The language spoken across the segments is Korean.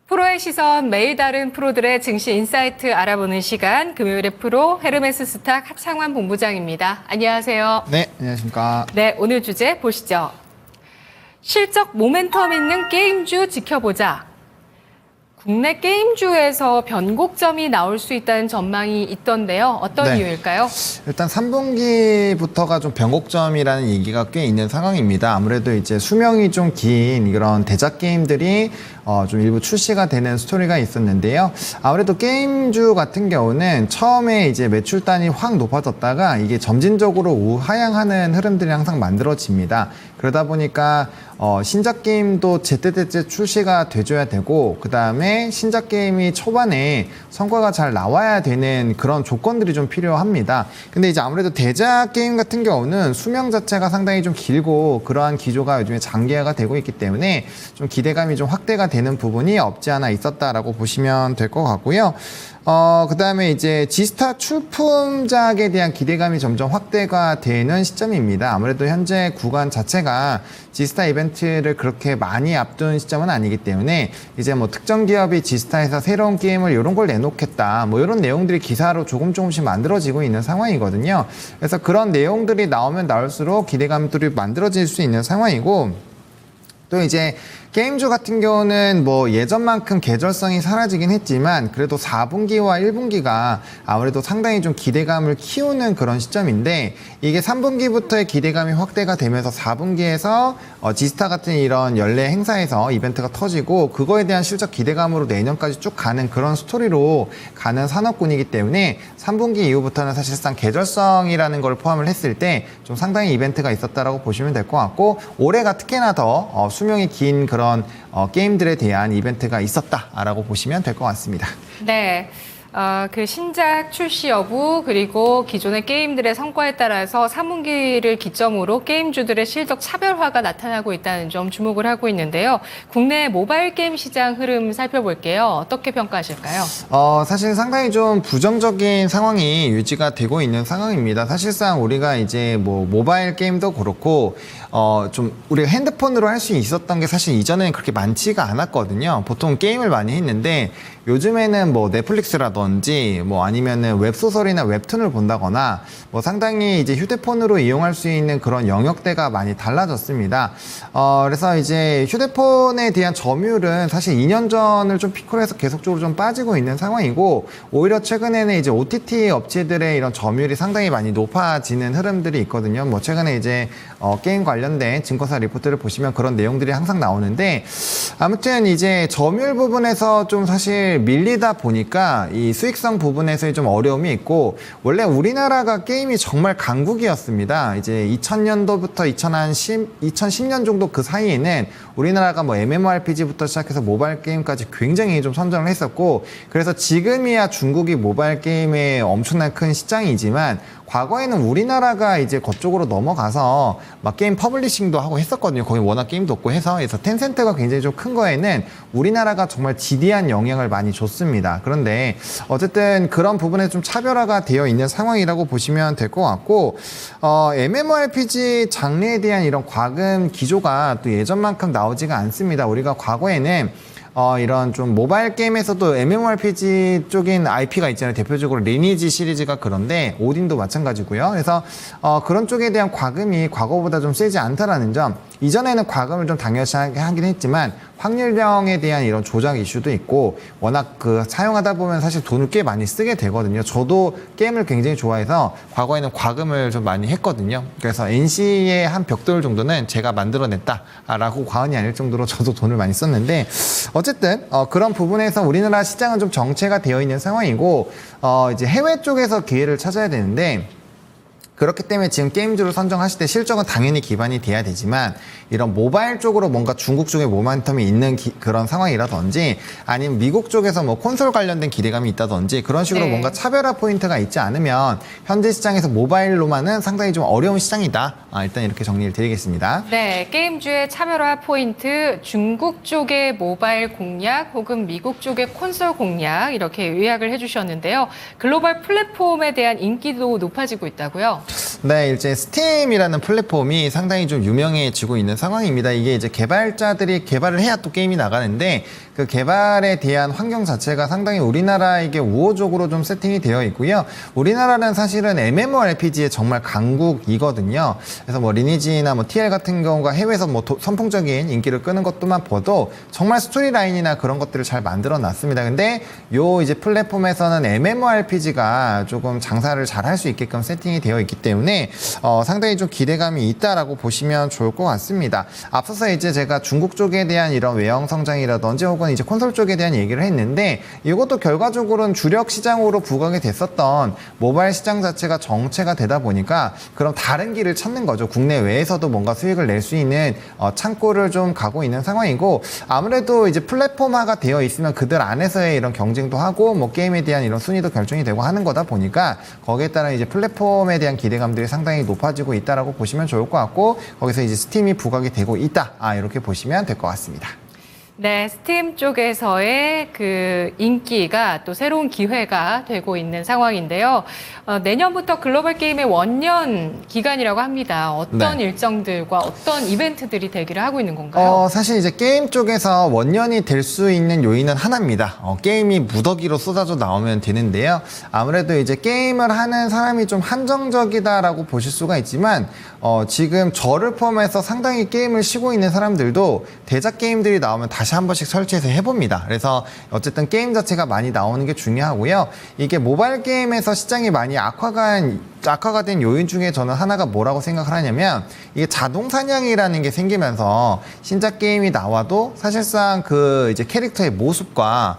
프로의 시선, 매일 다른 프로들의 증시 인사이트 알아보는 시간, 금요일의 프로 헤르메스 스탁 하창환 본부장입니다. 안녕하세요. 네, 안녕하십니까. 네, 오늘 주제 보시죠. 실적 모멘텀 있는 게임주 지켜보자. 국내 게임주에서 변곡점이 나올 수 있다는 전망이 있던데요. 어떤 네. 이유일까요? 일단 3분기부터가 좀 변곡점이라는 얘기가 꽤 있는 상황입니다. 아무래도 이제 수명이 좀 긴 이런 대작 게임들이 좀 일부 출시가 되는 스토리가 있었는데요. 아무래도 게임주 같은 경우는 처음에 이제 매출단이 확 높아졌다가 이게 점진적으로 우하향하는 흐름들이 항상 만들어집니다. 그러다 보니까 신작 게임도 제때제때 출시가 돼줘야 되고, 그 다음에 신작 게임이 초반에 성과가 잘 나와야 되는 그런 조건들이 좀 필요합니다. 근데 이제 아무래도 대작 게임 같은 경우는 수명 자체가 상당히 좀 길고, 그러한 기조가 요즘에 장기화가 되고 있기 때문에 좀 기대감이 좀 확대가 되는 부분이 없지 않아 있었다라고 보시면 될 것 같고요. 그 다음에 이제 지스타 출품작에 대한 기대감이 점점 확대가 되는 시점입니다. 아무래도 현재 구간 자체가 지스타 이벤트를 그렇게 많이 앞둔 시점은 아니기 때문에 이제 뭐 특정 기업이 지스타에서 새로운 게임을 이런 걸 내놓겠다, 뭐 이런 내용들이 기사로 조금씩 만들어지고 있는 상황이거든요. 그래서 그런 내용들이 나오면 나올수록 기대감들이 만들어질 수 있는 상황이고, 또 이제 게임주 같은 경우는 뭐 예전만큼 계절성이 사라지긴 했지만 그래도 4분기와 1분기가 아무래도 상당히 좀 기대감을 키우는 그런 시점인데, 이게 3분기부터의 기대감이 확대가 되면서 4분기에서 지스타 같은 이런 연례 행사에서 이벤트가 터지고 그거에 대한 실적 기대감으로 내년까지 쭉 가는 그런 스토리로 가는 산업군이기 때문에 3분기 이후부터는 사실상 계절성이라는 걸 포함을 했을 때 좀 상당히 이벤트가 있었다라고 보시면 될 것 같고, 올해가 특히나 더 수명이 긴 그런 게임들에 대한 이벤트가 있었다라고 보시면 될 것 같습니다. 네. 그 신작 출시 여부, 그리고 기존의 게임들의 성과에 따라서 3분기를 기점으로 게임주들의 실적 차별화가 나타나고 있다는 점 주목을 하고 있는데요. 국내 모바일 게임 시장 흐름 살펴볼게요. 어떻게 평가하실까요? 사실 상당히 좀 부정적인 상황이 유지가 되고 있는 상황입니다. 사실상 우리가 이제 뭐 모바일 게임도 그렇고 좀 우리가 핸드폰으로 할 수 있었던 게 사실 이전에는 그렇게 많지가 않았거든요. 보통 게임을 많이 했는데 요즘에는 뭐 넷플릭스라든지 뭐 아니면은 웹소설이나 웹툰을 본다거나 뭐 상당히 이제 휴대폰으로 이용할 수 있는 그런 영역대가 많이 달라졌습니다. 그래서 이제 휴대폰에 대한 점유율은 사실 2년 전을 좀 피크로 해서 계속적으로 좀 빠지고 있는 상황이고, 오히려 최근에는 이제 OTT 업체들의 이런 점유율이 상당히 많이 높아지는 흐름들이 있거든요. 뭐 최근에 이제 게임 관련된 증거사 리포트를 보시면 그런 내용들이 항상 나오는데, 아무튼 이제 점유율 부분에서 좀 사실 밀리다 보니까 이 수익성 부분에서의 좀 어려움이 있고, 원래 우리나라가 게임이 정말 강국이었습니다. 이제 2000년도부터 2010년 정도 그 사이에는 우리나라가 뭐 MMORPG부터 시작해서 모바일 게임까지 굉장히 좀 선전을 했었고, 그래서 지금이야 중국이 모바일 게임에 엄청난 큰 시장이지만 과거에는 우리나라가 이제 그쪽으로 넘어가서 막 게임 퍼블리싱도 하고 했었거든요. 거기 워낙 게임도 없고 해서. 그래서 텐센트가 굉장히 좀 큰 거에는 우리나라가 정말 지대한 영향을 많이 줬습니다. 그런데 어쨌든 그런 부분에 좀 차별화가 되어 있는 상황이라고 보시면 될 것 같고, MMORPG 장르에 대한 이런 과금 기조가 또 예전만큼 나오지가 않습니다. 우리가 과거에는 이런 좀 모바일 게임에서도 MMORPG 쪽인 IP가 있잖아요. 대표적으로 리니지 시리즈가 그런데 오딘도 마찬가지고요. 그래서 그런 쪽에 대한 과금이 과거보다 좀 세지 않다라는 점, 이전에는 과금을 좀 당연시하게 하긴 했지만 확률형에 대한 이런 조작 이슈도 있고, 워낙 그 사용하다 보면 사실 돈을 꽤 많이 쓰게 되거든요. 저도 게임을 굉장히 좋아해서 과거에는 과금을 좀 많이 했거든요. 그래서 NC의 한 벽돌 정도는 제가 만들어냈다라고 과언이 아닐 정도로 저도 돈을 많이 썼는데, 어쨌든 그런 부분에서 우리나라 시장은 좀 정체가 되어 있는 상황이고, 이제 해외 쪽에서 기회를 찾아야 되는데, 그렇기 때문에 지금 게임주를 선정하실 때 실적은 당연히 기반이 돼야 되지만, 이런 모바일 쪽으로 뭔가 중국 쪽에 모멘텀이 있는 그런 상황이라든지, 아니면 미국 쪽에서 뭐 콘솔 관련된 기대감이 있다든지, 그런 식으로 뭔가 차별화 포인트가 있지 않으면 현재 시장에서 모바일로만은 상당히 좀 어려운 시장이다. 일단 이렇게 정리를 드리겠습니다. 네, 게임주의 차별화 포인트, 중국 쪽의 모바일 공략 혹은 미국 쪽의 콘솔 공략, 이렇게 요약을 해주셨는데요. 글로벌 플랫폼에 대한 인기도 높아지고 있다고요? 네, 이제 스팀이라는 플랫폼이 상당히 좀 유명해지고 있는 상황입니다. 이게 이제 개발자들이 개발을 해야 또 게임이 나가는데, 그 개발에 대한 환경 자체가 상당히 우리나라에게 우호적으로 좀 세팅이 되어 있고요. 우리나라는 사실은 MMORPG의 정말 강국이거든요. 그래서 뭐 리니지나 뭐 TL 같은 경우가 해외에서 뭐 선풍적인 인기를 끄는 것도만 봐도 정말 스토리 라인이나 그런 것들을 잘 만들어 놨습니다. 근데 요 이제 플랫폼에서는 MMORPG가 조금 장사를 잘 할 수 있게끔 세팅이 되어 있기 때문에 상당히 좀 기대감이 있다라고 보시면 좋을 것 같습니다. 앞서서 이제 제가 중국 쪽에 대한 이런 외형 성장이라든지 혹은 이제 콘솔 쪽에 대한 얘기를 했는데 이것도 결과적으로는 주력 시장으로 부각이 됐었던 모바일 시장 자체가 정체가 되다 보니까 그럼 다른 길을 찾는 거죠. 국내외에서도 뭔가 수익을 낼 수 있는 창구를 좀 가고 있는 상황이고 아무래도 이제 플랫폼화가 되어 있으면 그들 안에서의 이런 경쟁도 하고 뭐 게임에 대한 이런 순위도 결정이 되고 하는 거다 보니까 거기에 따라 이제 플랫폼에 대한 기대감들이 상당히 높아지고 있다라고 보시면 좋을 것 같고 거기서 이제 스팀이 부각이 되고 있다. 이렇게 보시면 될 것 같습니다. 네, 스팀 쪽에서의 그 인기가 또 새로운 기회가 되고 있는 상황인데요. 내년부터 글로벌 게임의 원년 기간이라고 합니다. 어떤 네. 일정들과 어떤 이벤트들이 되기를 하고 있는 건가요? 사실 이제 게임 쪽에서 원년이 될 수 있는 요인은 하나입니다. 게임이 무더기로 쏟아져 나오면 되는데요. 아무래도 이제 게임을 하는 사람이 좀 한정적이다라고 보실 수가 있지만, 지금 저를 포함해서 상당히 게임을 쉬고 있는 사람들도 대작 게임들이 나오면 다시 한 번씩 설치해서 해봅니다. 그래서 어쨌든 게임 자체가 많이 나오는 게 중요하고요. 이게 모바일 게임에서 시장이 많이 악화가 된 요인 중에 저는 하나가 뭐라고 생각을 하냐면 이게 자동 사냥이라는 게 생기면서 신작 게임이 나와도 사실상 그 이제 캐릭터의 모습과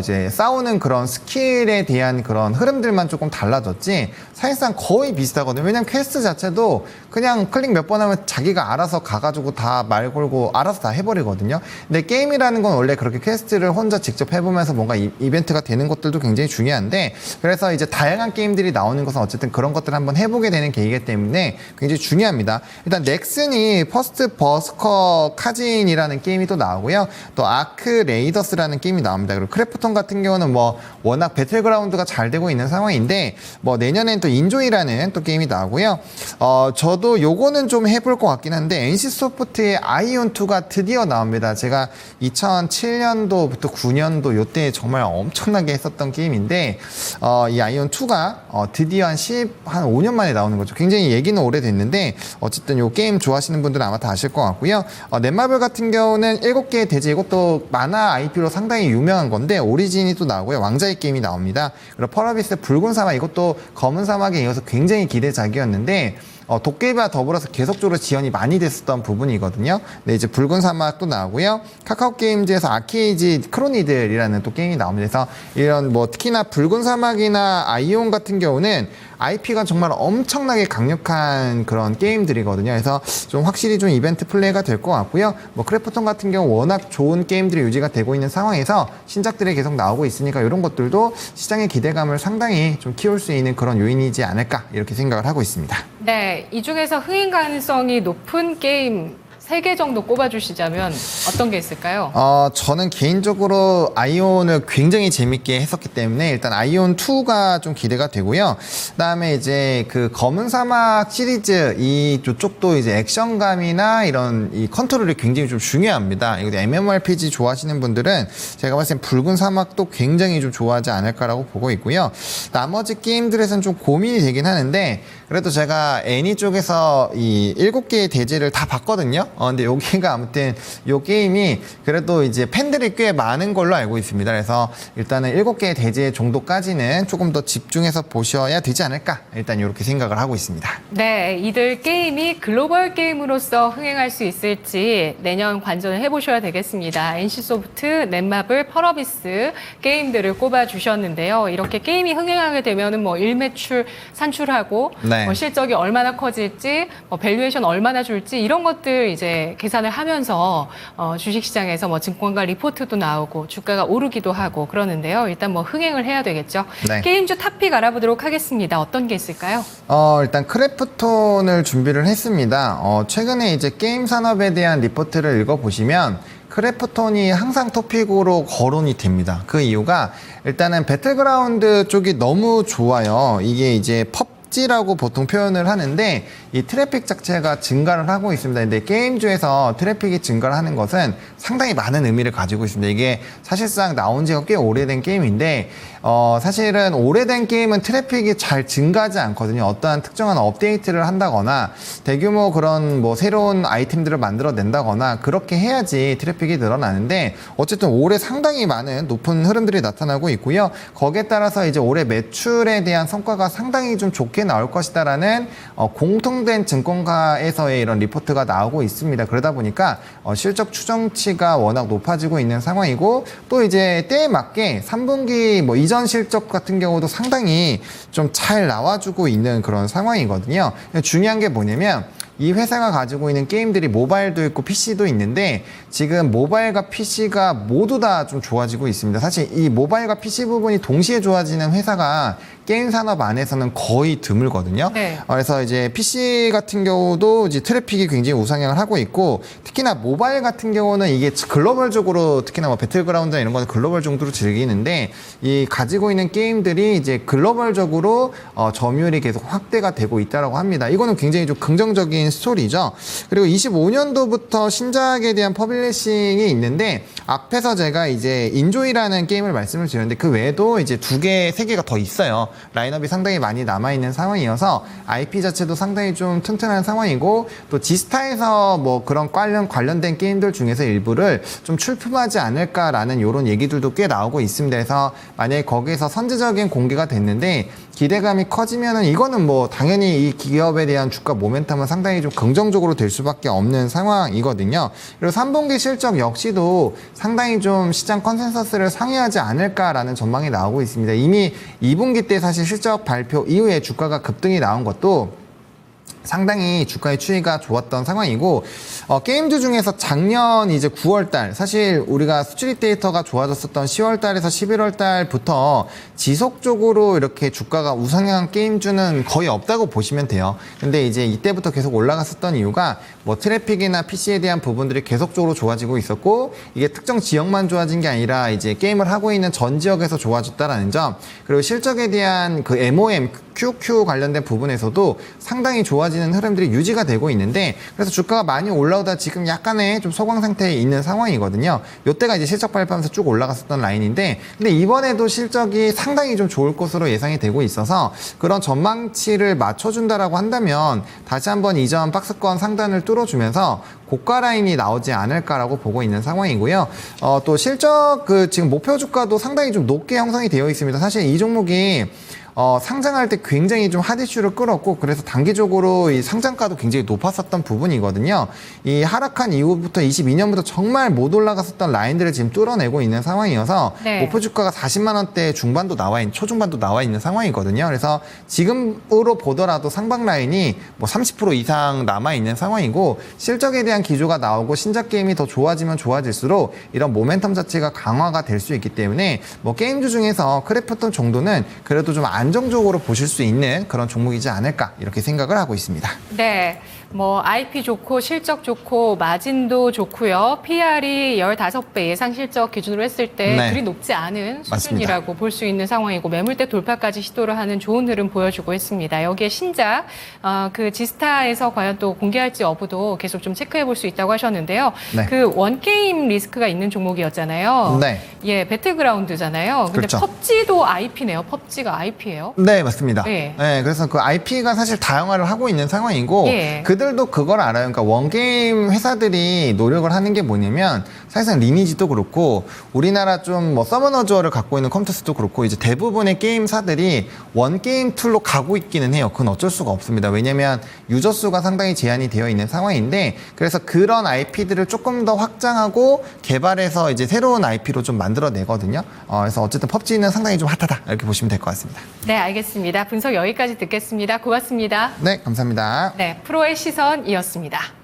이제 싸우는 그런 스킬에 대한 그런 흐름들만 조금 달라졌지 사실상 거의 비슷하거든요. 왜냐면 퀘스트 자체도 그냥 클릭 몇 번 하면 자기가 알아서 가가지고 다 말 걸고 알아서 다 해버리거든요. 근데 게임이라는 건 원래 그렇게 퀘스트를 혼자 직접 해보면서 뭔가 이벤트가 되는 것들도 굉장히 중요한데 그래서 이제 다양한 게임들이 나오는 것은 어쨌든 그런 것들을 한번 해보게 되는 계기이기 때문에 굉장히 중요합니다. 일단 넥슨이 퍼스트 버스커 카진이라는 게임이 또 나오고요. 또 아크 레이더스라는 게임이 나옵니다. 그리고 크래프톤 같은 경우는 뭐 워낙 배틀그라운드가 잘 되고 있는 상황인데 뭐 내년엔 또 인조이라는 또 게임이 나오고요. 저도 요거는 좀 해볼 것 같긴 한데 NC소프트의 아이온2가 드디어 나옵니다. 제가 2007년도부터 9년도 요때 정말 엄청나게 했었던 게임인데 이 아이온2가 드디어 한 5년 만에 나오는 거죠. 굉장히 얘기는 오래됐는데 어쨌든 요 게임 좋아하시는 분들은 아마 다 아실 것 같고요. 넷마블 같은 경우는 7개의 대지 이것도 만화 IP로 상당히 유명한 건데 오리진이 또 나오고요. 왕자의 게임이 나옵니다. 그리고 펄어비스 붉은 사막 이것도 검은 사막에 이어서 굉장히 기대작이었는데 도깨비와 더불어서 계속적으로 지연이 많이 됐었던 부분이거든요. 네, 이제 붉은 사막도 나오고요. 카카오 게임즈에서 아케이지 크로니들이라는 또 게임이 나옵니다. 그래서 이런 뭐 특히나 붉은 사막이나 아이온 같은 경우는 IP가 정말 엄청나게 강력한 그런 게임들이거든요. 그래서 좀 확실히 좀 이벤트 플레이가 될 것 같고요. 뭐 크래프톤 같은 경우 워낙 좋은 게임들이 유지가 되고 있는 상황에서 신작들이 계속 나오고 있으니까 이런 것들도 시장의 기대감을 상당히 좀 키울 수 있는 그런 요인이지 않을까 이렇게 생각을 하고 있습니다. 네, 이 중에서 흥행 가능성이 높은 게임 3개 정도 꼽아주시자면 어떤 게 있을까요? 저는 개인적으로 아이온을 굉장히 재밌게 했었기 때문에 일단 아이온2가 좀 기대가 되고요. 그 다음에 이제 그 검은 사막 시리즈 이쪽도 이제 액션감이나 이런 이 컨트롤이 굉장히 좀 중요합니다. 이거 MMORPG 좋아하시는 분들은 제가 봤을 땐 붉은 사막도 굉장히 좀 좋아하지 않을까라고 보고 있고요. 나머지 게임들에서는 좀 고민이 되긴 하는데 그래도 제가 애니 쪽에서 이 7개의 대지를 다 봤거든요. 근데 여기가 아무튼 요 게임이 그래도 이제 팬들이 꽤 많은 걸로 알고 있습니다. 그래서 일단은 7개의 대지 정도까지는 조금 더 집중해서 보셔야 되지 않을까 일단 이렇게 생각을 하고 있습니다. 네, 이들 게임이 글로벌 게임으로서 흥행할 수 있을지 내년 관전을 해보셔야 되겠습니다. NC소프트, 넷마블, 펄어비스 게임들을 꼽아주셨는데요. 이렇게 게임이 흥행하게 되면은 뭐 일매출 산출하고 네. 뭐 실적이 얼마나 커질지, 뭐 밸류에이션 얼마나 줄지 이런 것들 이제 계산을 하면서 주식시장에서 뭐 증권가 리포트도 나오고 주가가 오르기도 하고 그러는데요. 일단 뭐 흥행을 해야 되겠죠. 네. 게임주 탑픽 알아보도록 하겠습니다. 어떤 게 있을까요? 일단 크래프톤을 준비를 했습니다. 최근에 이제 게임 산업에 대한 리포트를 읽어보시면 크래프톤이 항상 토픽으로 거론이 됩니다. 그 이유가 일단은 배틀그라운드 쪽이 너무 좋아요. 이게 이제 펍지라고 보통 표현을 하는데 이 트래픽 자체가 증가를 하고 있습니다. 근데 게임주에서 트래픽이 증가를 하는 것은 상당히 많은 의미를 가지고 있습니다. 이게 사실상 나온 지가 꽤 오래된 게임인데 사실은 오래된 게임은 트래픽이 잘 증가하지 않거든요. 어떠한 특정한 업데이트를 한다거나 대규모 그런 뭐 새로운 아이템들을 만들어낸다거나 그렇게 해야지 트래픽이 늘어나는데 어쨌든 올해 상당히 많은 높은 흐름들이 나타나고 있고요. 거기에 따라서 이제 올해 매출에 대한 성과가 상당히 좀 좋게 나올 것이다라는 공통된 증권가에서의 이런 리포트가 나오고 있습니다. 그러다 보니까 실적 추정치가 워낙 높아지고 있는 상황이고 또 이제 때에 맞게 3분기 뭐 이전 실적 같은 경우도 상당히 좀 잘 나와주고 있는 그런 상황이거든요. 중요한 게 뭐냐면 이 회사가 가지고 있는 게임들이 모바일도 있고 PC도 있는데 지금 모바일과 PC가 모두 다 좀 좋아지고 있습니다. 사실 이 모바일과 PC 부분이 동시에 좋아지는 회사가 게임 산업 안에서는 거의 드물거든요. 네. 그래서 이제 PC 같은 경우도 이제 트래픽이 굉장히 우상향을 하고 있고 특히나 모바일 같은 경우는 이게 글로벌적으로 특히나 뭐 배틀그라운드나 이런 거는 글로벌 정도로 즐기는데 이 가지고 있는 게임들이 이제 글로벌적으로 점유율이 계속 확대가 되고 있다라고 합니다. 이거는 굉장히 좀 긍정적인 스토리죠. 그리고 25년도부터 신작에 대한 퍼블리싱이 있는데 앞에서 제가 이제 인조이라는 게임을 말씀을 드렸는데 그 외에도 이제 2개, 3개가 더 있어요. 라인업이 상당히 많이 남아있는 상황이어서 IP 자체도 상당히 좀 튼튼한 상황이고 또 지스타에서 뭐 그런 관련된 게임들 중에서 일부를 좀 출품하지 않을까라는 이런 얘기들도 꽤 나오고 있습니다. 그래서 만약에 거기에서 선제적인 공개가 됐는데 기대감이 커지면은 이거는 뭐 당연히 이 기업에 대한 주가 모멘텀은 상당히 좀 긍정적으로 될 수밖에 없는 상황이거든요. 그리고 3분기 실적 역시도 상당히 좀 시장 컨센서스를 상회하지 않을까라는 전망이 나오고 있습니다. 이미 2분기 때 사실 실적 발표 이후에 주가가 급등이 나온 것도 상당히 주가의 추이가 좋았던 상황이고 게임주 중에서 작년 이제 9월달 사실 우리가 수출입 데이터가 좋아졌었던 10월달에서 11월달부터 지속적으로 이렇게 주가가 우상향한 게임주는 거의 없다고 보시면 돼요. 근데 이제 이때부터 계속 올라갔었던 이유가 뭐 트래픽이나 PC에 대한 부분들이 계속적으로 좋아지고 있었고 이게 특정 지역만 좋아진 게 아니라 이제 게임을 하고 있는 전 지역에서 좋아졌다라는 점 그리고 실적에 대한 그 MOM QQ 관련된 부분에서도 상당히 좋아지는 흐름들이 유지가 되고 있는데 그래서 주가가 많이 올라오다 지금 약간의 좀 소강 상태에 있는 상황이거든요. 이때가 이제 실적 발표하면서 쭉 올라갔었던 라인인데 근데 이번에도 실적이 상당히 좀 좋을 것으로 예상이 되고 있어서 그런 전망치를 맞춰준다라고 한다면 다시 한번 이전 박스권 상단을 뚫어주면서 고가 라인이 나오지 않을까라고 보고 있는 상황이고요. 또 실적 지금 목표 주가도 상당히 좀 높게 형성이 되어 있습니다. 사실 이 종목이 상장할 때 굉장히 좀 핫 이슈를 끌었고 그래서 단기적으로 이 상장가도 굉장히 높았었던 부분이거든요. 이 하락한 이후부터 22년부터 정말 못 올라갔었던 라인들을 지금 뚫어내고 있는 상황이어서 네. 목표 주가가 40만 원대 중반도 초중반도 나와 있는 상황이거든요. 그래서 지금으로 보더라도 상방 라인이 뭐 30% 이상 남아 있는 상황이고 실적에 대한 기조가 나오고 신작 게임이 더 좋아지면 좋아질수록 이런 모멘텀 자체가 강화가 될 수 있기 때문에 뭐 게임주 중에서 크래프톤 정도는 그래도 좀 안정적으로 보실 수 있는 그런 종목이지 않을까 이렇게 생각을 하고 있습니다. 네. 뭐 IP 좋고 실적 좋고 마진도 좋고요. PR이 15배 예상 실적 기준으로 했을 때 네. 그리 높지 않은 맞습니다. 수준이라고 볼 수 있는 상황이고 매물대 돌파까지 시도를 하는 좋은 흐름 보여주고 있습니다. 여기에 신작 그 지스타에서 과연 또 공개할지 여부도 계속 좀 체크해 볼 수 있다고 하셨는데요. 네. 그 원게임 리스크가 있는 종목이었잖아요. 네. 예, 배틀그라운드잖아요. 근데 그렇죠. 펍지도 IP네요. 펍지가 IP예요. 네, 맞습니다. 네. 네, 그래서 그 IP가 사실 다양화를 하고 있는 상황이고 예. 그들도 그걸 알아요. 그러니까 원게임 회사들이 노력을 하는 게 뭐냐면 사실상 리니지도 그렇고 우리나라 좀 뭐 서머너즈어를 갖고 있는 컴퓨터스도 그렇고 이제 대부분의 게임사들이 원게임 툴로 가고 있기는 해요. 그건 어쩔 수가 없습니다. 왜냐면 유저 수가 상당히 제한이 되어 있는 상황인데 그래서 그런 IP들을 조금 더 확장하고 개발해서 이제 새로운 IP로 좀 만들어내거든요. 그래서 어쨌든 펍지는 상당히 좀 핫하다 이렇게 보시면 될 것 같습니다. 네, 알겠습니다. 분석 여기까지 듣겠습니다. 고맙습니다. 네, 감사합니다. 네, 프로의 시선이었습니다.